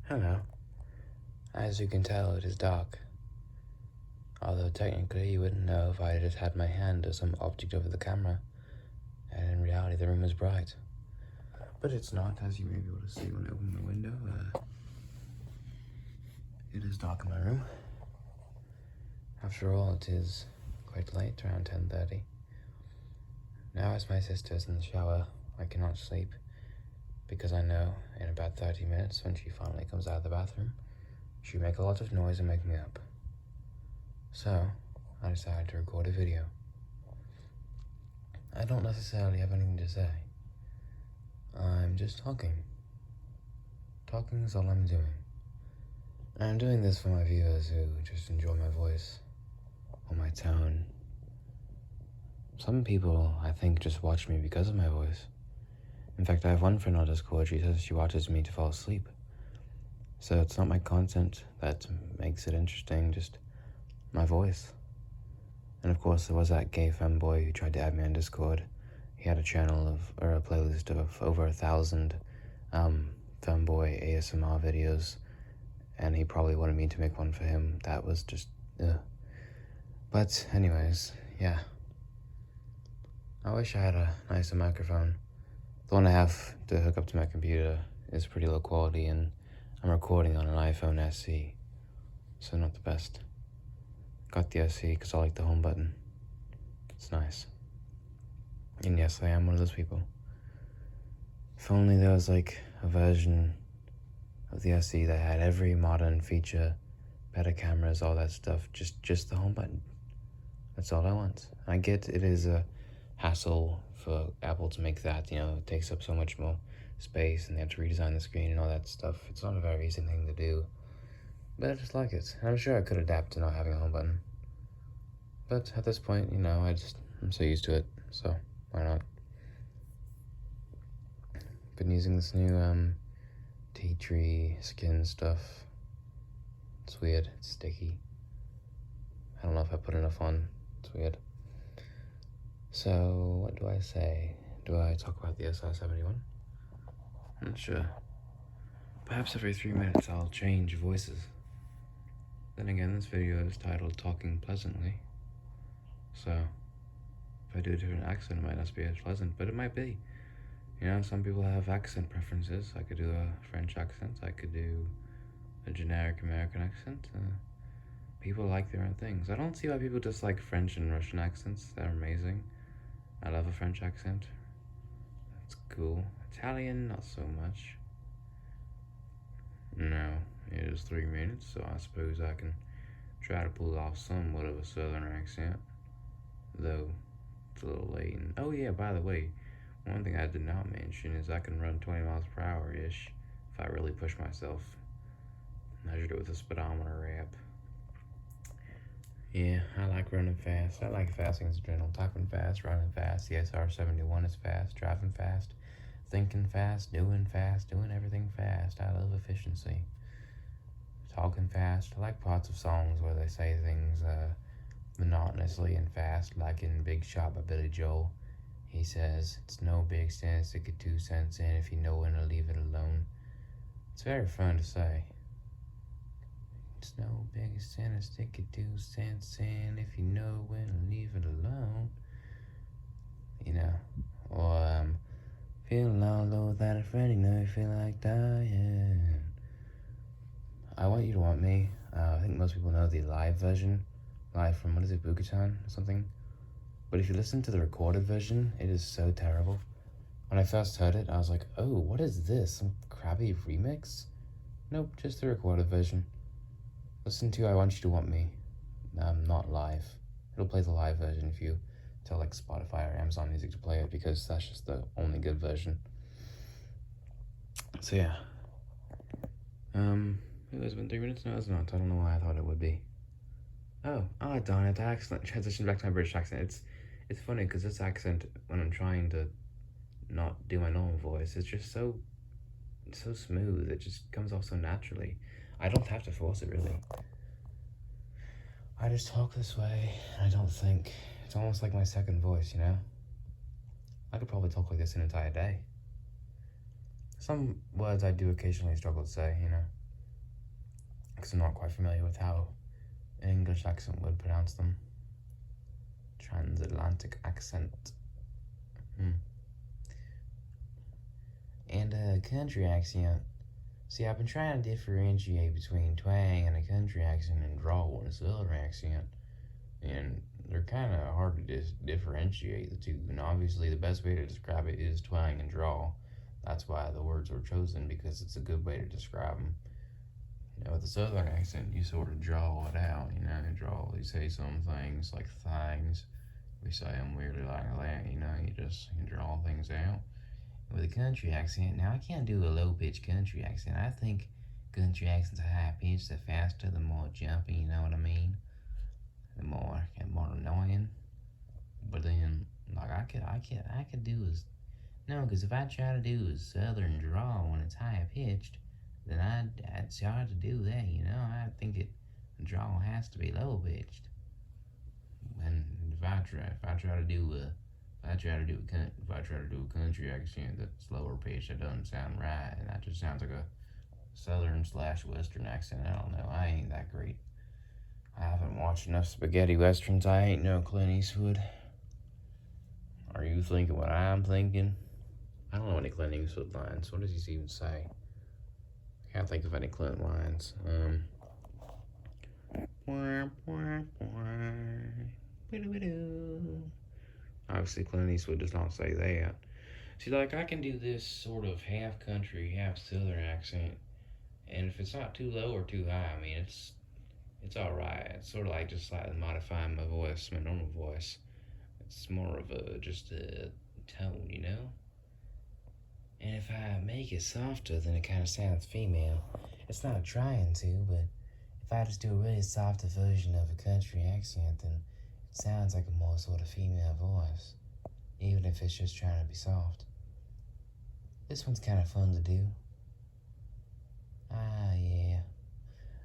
Hello. As you can tell, it is dark. Although technically you wouldn't know if I just had my hand or some object over the camera, and in reality the room is bright. But it's not, as you may be able to see when I open the window. It is dark in my room. After all, it is quite late, around 10:30. Now as my sister is in the shower, I cannot sleep, because I know in about 30 minutes, when she finally comes out of the bathroom, she'll make a lot of noise and make me up. So, I decided to record a video. I don't necessarily have anything to say. I'm just talking. Talking is all I'm doing. And I'm doing this for my viewers who just enjoy my voice or my tone. Some people, I think, just watch me because of my voice. In fact, I have one friend on Discord. She says she watches me to fall asleep. So it's not my content that makes it interesting, just my voice. And of course, there was that gay femboy who tried to add me on Discord. He had a channel or a playlist of over 1,000 femboy ASMR videos, and he probably wanted me to make one for him. That was just, ugh. But anyways, yeah. I wish I had a nicer microphone. The one I have to hook up to my computer is pretty low quality, and I'm recording on an iPhone SE, so not the best. Got the SE because I like the home button. It's nice. And yes, I am one of those people. If only there was like a version of the SE that had every modern feature, better cameras, all that stuff, just the home button. That's all I want. I get it is a hassle for Apple to make that, it takes up so much more space and they have to redesign the screen and all that stuff. It's not a very easy thing to do. But I just like it. I'm sure I could adapt to not having a home button. But at this point, I'm so used to it, so why not? Been using this new tea tree skin stuff. It's weird, it's sticky. I don't know if I put enough on. It's weird. So, what do I say? Do I talk about the SR-71? I'm not sure. Perhaps every 3 minutes I'll change voices. Then again, this video is titled Talking Pleasantly. So, if I do a different accent, it might not be as pleasant, but it might be. Some people have accent preferences. I could do a French accent. I could do a generic American accent. People like their own things. I don't see why people dislike French and Russian accents. They're amazing. I love a French accent. That's cool. Italian, not so much. No, it is 3 minutes, so I suppose I can try to pull off somewhat of a southern accent. Though, it's a little late. And, oh yeah, by the way, one thing I did not mention is I can run 20 miles per hour-ish if I really push myself. Measured it with a speedometer app. Yeah, I like running fast. I like fast things in general. Talking fast, running fast. The SR-71 is fast, driving fast, thinking fast, doing everything fast. I love efficiency. Talking fast. I like parts of songs where they say things monotonously and fast, like in Big Shot by Billy Joel. He says, "It's no big sin to stick your 2 cents in if you know when to leave it alone." It's very fun to say. It's no big sin to stick your 2 cents in if you know when to leave it alone. Or feeling all low without a friend, you feel like dying. I Want You to Want Me. I think most people know the live version. Live from, what is it, Bukutan or something? But if you listen to the recorded version, it is so terrible. When I first heard it, I was like, oh, what is this? Some crappy remix? Nope, just the recorded version. Listen to I Want You to Want Me. Not live. It'll play the live version if you tell like Spotify or Amazon Music to play it, because that's just the only good version. So yeah. It's been 3 minutes? No, it's not. I don't know why I thought it would be. Oh, darn it, excellent. Transition back to my British accent. It's funny because this accent, when I'm trying to not do my normal voice, it's just so smooth. It just comes off so naturally. I don't have to force it, really. I just talk this way, and I don't think. It's almost like my second voice, I could probably talk like this an entire day. Some words I do occasionally struggle to say, because I'm not quite familiar with how an English accent would pronounce them. Transatlantic accent. And a country accent. See, I've been trying to differentiate between twang and a country accent and drawl and a southern accent. And they're kind of hard to differentiate the two. And obviously, the best way to describe it is twang and drawl. That's why the words were chosen, because it's a good way to describe them. You know, with the southern accent, you sort of draw it out. You know, you say some things like things. We say them weirdly like that. You know, you draw things out. With a country accent, now I can't do a low pitched country accent. I think country accents are high pitched. The faster, the more jumpy. You know what I mean? The more annoying. But then, like I could do is no, because if I try to do a southern drawl when it's high pitched, then it's hard to do that. You know, I think the drawl has to be low pitched. And if I try to do a country accent that's lower pitched, it doesn't sound right, and that just sounds like a southern/western accent. I don't know. I ain't that great. I haven't watched enough spaghetti westerns. I ain't no Clint Eastwood. Are you thinking what I'm thinking? I don't know any Clint Eastwood lines. What does he even say? I can't think of any Clint lines. Obviously, Clint Eastwood does not say that. See, like, I can do this sort of half country, half southern accent, and if it's not too low or too high, I mean, it's alright. It's sort of like just like modifying my voice, my normal voice. It's more of just a tone, you know? And if I make it softer, then it kind of sounds female. It's not trying to, but if I just do a really softer version of a country accent, then it sounds like a more sort of female voice, even if it's just trying to be soft. This one's kind of fun to do. Ah, yeah.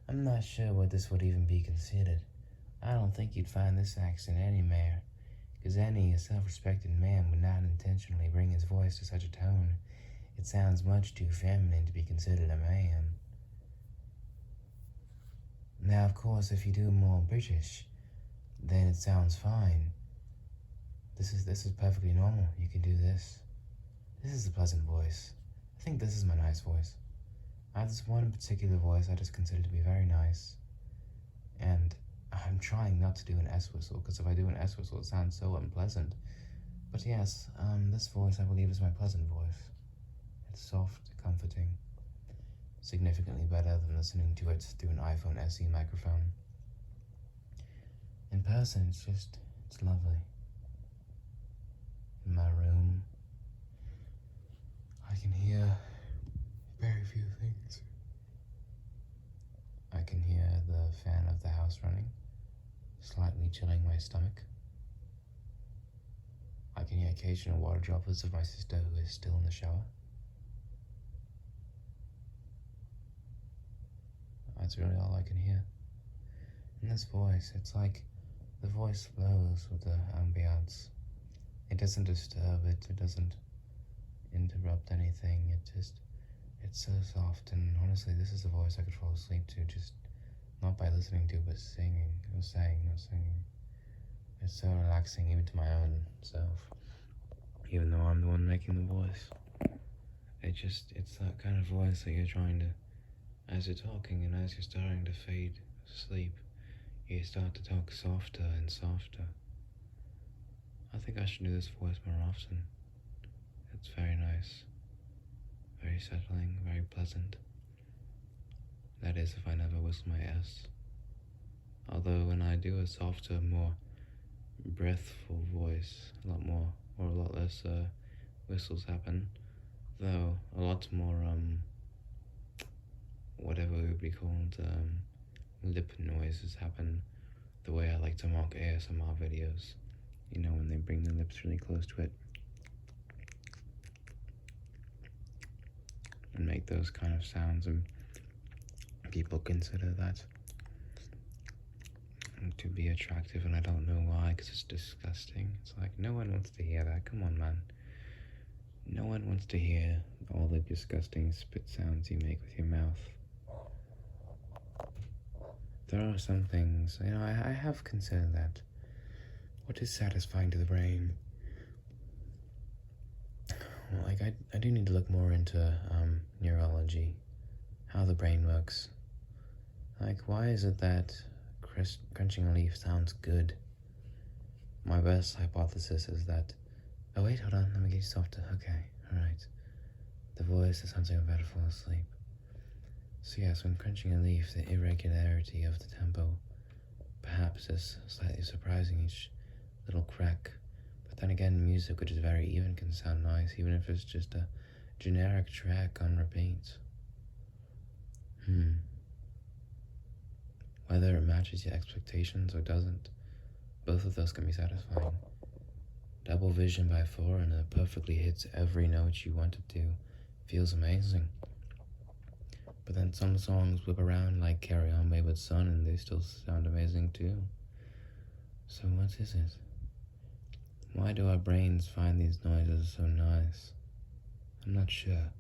I'm not sure what this would even be considered. I don't think you'd find this accent anywhere, because any self-respecting man would not intentionally bring his voice to such a tone. It sounds much too feminine to be considered a man. Now, of course, if you do more British, then it sounds fine. This is perfectly normal. You can do this. This is a pleasant voice. I think this is my nice voice. I have this one particular voice I just consider to be very nice. And I'm trying not to do an S whistle, because if I do an S whistle, it sounds so unpleasant. But yes, this voice I believe is my pleasant voice. It's soft, comforting, significantly better than listening to it through an iPhone SE microphone. In person, it's lovely. In my room, I can hear very few things. I can hear the fan of the house running, slightly chilling my stomach. I can hear occasional water droplets of my sister who is still in the shower. That's really all I can hear. And this voice, it's like the voice flows with the ambience. It doesn't disturb it, it doesn't interrupt anything, it's so soft, and honestly, this is a voice I could fall asleep to, just not by listening to, but singing, or saying, or singing. It's so relaxing even to my own self, even though I'm the one making the voice. It's that kind of voice that you're trying to, as you're talking and as you're starting to fade asleep, you start to talk softer and softer. I think I should do this voice more often. It's very nice, very settling, very pleasant. That is, if I never whistle my S. Although when I do a softer, more breathful voice, a lot less whistles happen. Though a lot more whatever it would be called, lip noises happen. The way I like to mock ASMR videos. You know, when they bring their lips really close to it and make those kind of sounds, and people consider that to be attractive, and I don't know why, because it's disgusting. It's like, no one wants to hear that. Come on, man. No one wants to hear all the disgusting spit sounds you make with your mouth. there are some things, I have considered that. What is satisfying to the brain? Well, like, I do need to look more into neurology, how the brain works. Like, why is it that crunching a leaf sounds good? My best hypothesis is that... Oh wait, hold on, let me get you softer. Okay, alright. The voice is something about to fall asleep. So yes, when crunching a leaf, the irregularity of the tempo perhaps is slightly surprising, each little crack. But then again, music which is very even can sound nice, even if it's just a generic track on repeat. Whether it matches your expectations or doesn't, both of those can be satisfying. Double vision by 4 and it perfectly hits every note you want it to feels amazing. But then some songs whip around like Carry On Wayward Son and they still sound amazing too. So what is it? Why do our brains find these noises so nice? I'm not sure.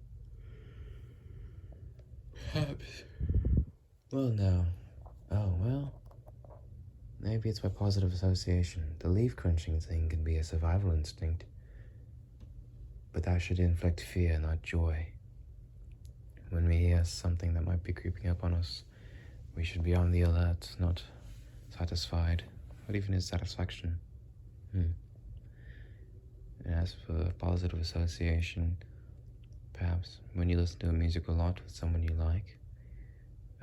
Perhaps. Well, no. Oh, well. Maybe it's by positive association. The leaf crunching thing can be a survival instinct. But that should inflict fear, not joy. When we hear something that might be creeping up on us, we should be on the alert, not satisfied. What even is satisfaction? And as for positive association, perhaps when you listen to a music a lot with someone you like.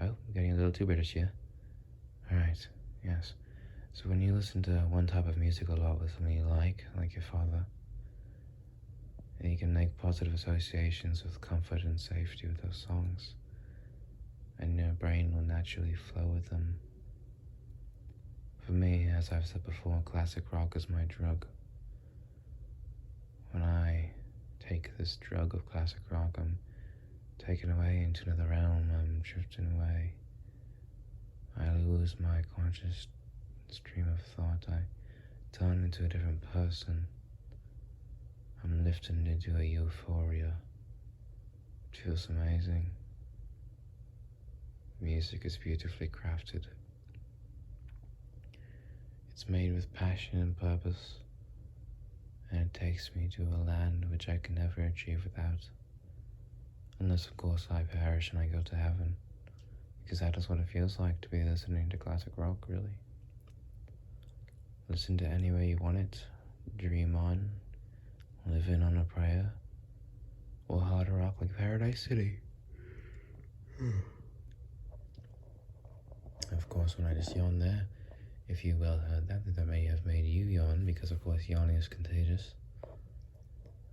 Oh, we're getting a little too British here. Alright, yes. So when you listen to one type of music a lot with someone you like your father, and you can make positive associations with comfort and safety with those songs, and your brain will naturally flow with them. For me, as I've said before, classic rock is my drug. When I take this drug of classic rock, I'm taken away into another realm, I'm drifting away. I lose my conscious stream of thought, I turn into a different person. I'm lifted into a euphoria. It feels amazing. Music is beautifully crafted. It's made with passion and purpose, and it takes me to a land which I can never achieve without. Unless, of course, I perish and I go to heaven, because that is what it feels like to be listening to classic rock, really. Listen to any way you want it, dream on, live in on a prayer, or hard rock like Paradise City. Of course, when I just yawned there, if you well heard that may have made you yawn, because of course yawning is contagious.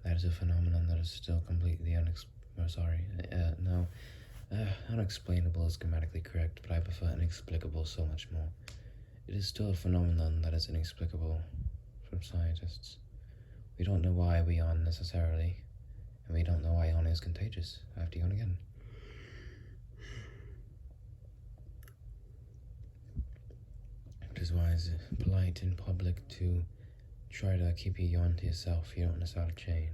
That is a phenomenon that is still completely unexplainable is grammatically correct, but I prefer inexplicable so much more. It is still a phenomenon that is inexplicable from scientists. We don't know why we yawn necessarily, and we don't know why yawning is contagious. I have to yawn again. It is why it's polite in public to try to keep your yawn to yourself. You don't want to start a chain.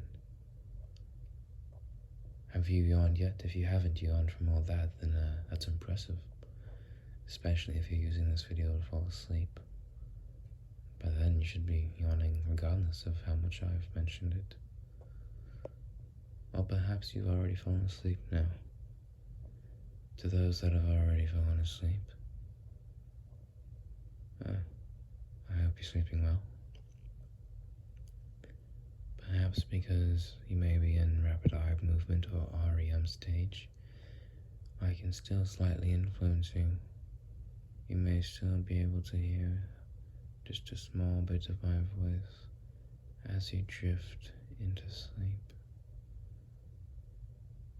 Have you yawned yet? If you haven't yawned from all that, then that's impressive. Especially if you're using this video to fall asleep. By then you should be yawning regardless of how much I've mentioned it. Or perhaps you've already fallen asleep now. To those that have already fallen asleep, I hope you're sleeping well. Perhaps because you may be in rapid eye movement or REM stage, I can still slightly influence you. You may still be able to hear just a small bit of my voice as you drift into sleep.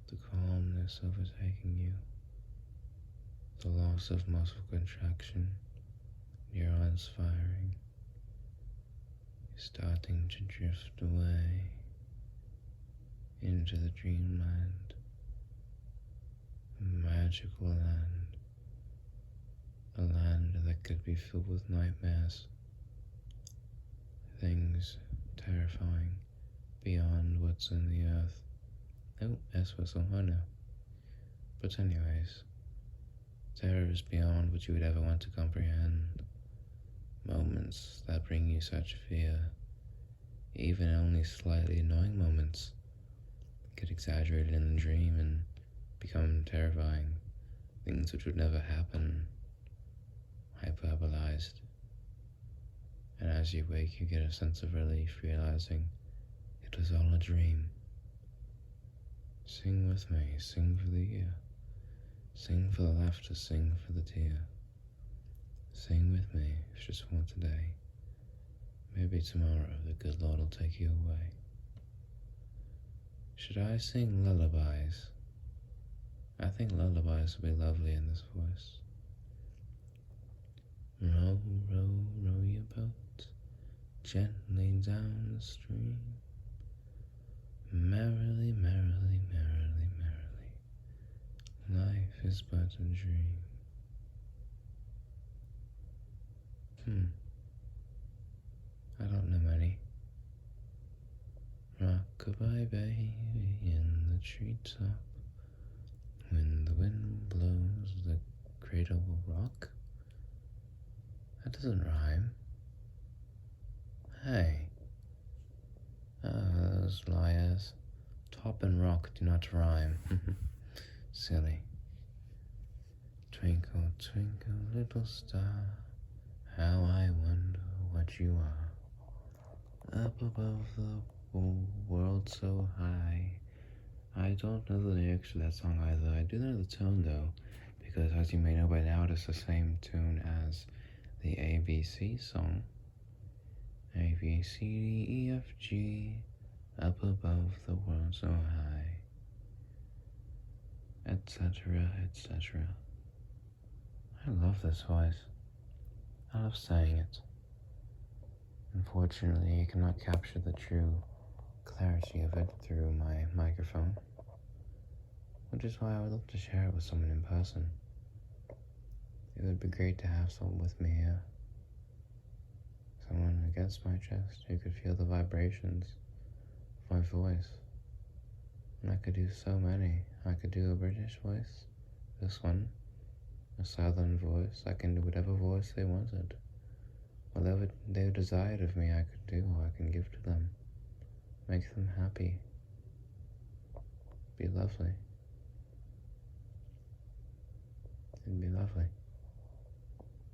The calmness overtaking you, the loss of muscle contraction, neurons firing, starting to drift away into the dreamland, a magical land, a land that could be filled with nightmares, things terrifying beyond what's in the earth. Oh, S whistle, oh no. But anyways, Terrors beyond what you would ever want to comprehend. Moments that bring you such fear. Even only slightly annoying moments get exaggerated in the dream and become terrifying. Things which would never happen, hyperbolized. And as you wake, you get a sense of relief, realizing it was all a dream. Sing with me, sing for the ear. Sing for the laughter, sing for the tear. Sing with me, if just for today. Maybe tomorrow the good Lord will take you away. Should I sing lullabies? I think lullabies would be lovely in this voice. Row, row, row your boat gently down the stream. Merrily, merrily, merrily, merrily, life is but a dream. I don't know many. Rock-a-bye baby in the treetop. When the wind blows, the cradle will rock. That doesn't rhyme. Hey. Those liars. Top and rock do not rhyme. Silly. Twinkle, twinkle, little star, how I wonder what you are. Up above the world so high. I don't know the lyrics to that song either. I do know the tone though, because as you may know by now, it's the same tune as the ABC song. A, B, C, D, E, F, G, up above the world so high, etc., etc. I love this voice. I love saying it. Unfortunately, you cannot capture the true clarity of it through my microphone, which is why I would love to share it with someone in person. It would be great to have someone with me here. Someone against my chest who could feel the vibrations of my voice. And I could do so many. I could do a British voice, this one, a southern voice. I can do whatever voice they wanted. Whatever they desired of me, I could do, or I can give to them. Make them happy. Be lovely. It'd be lovely.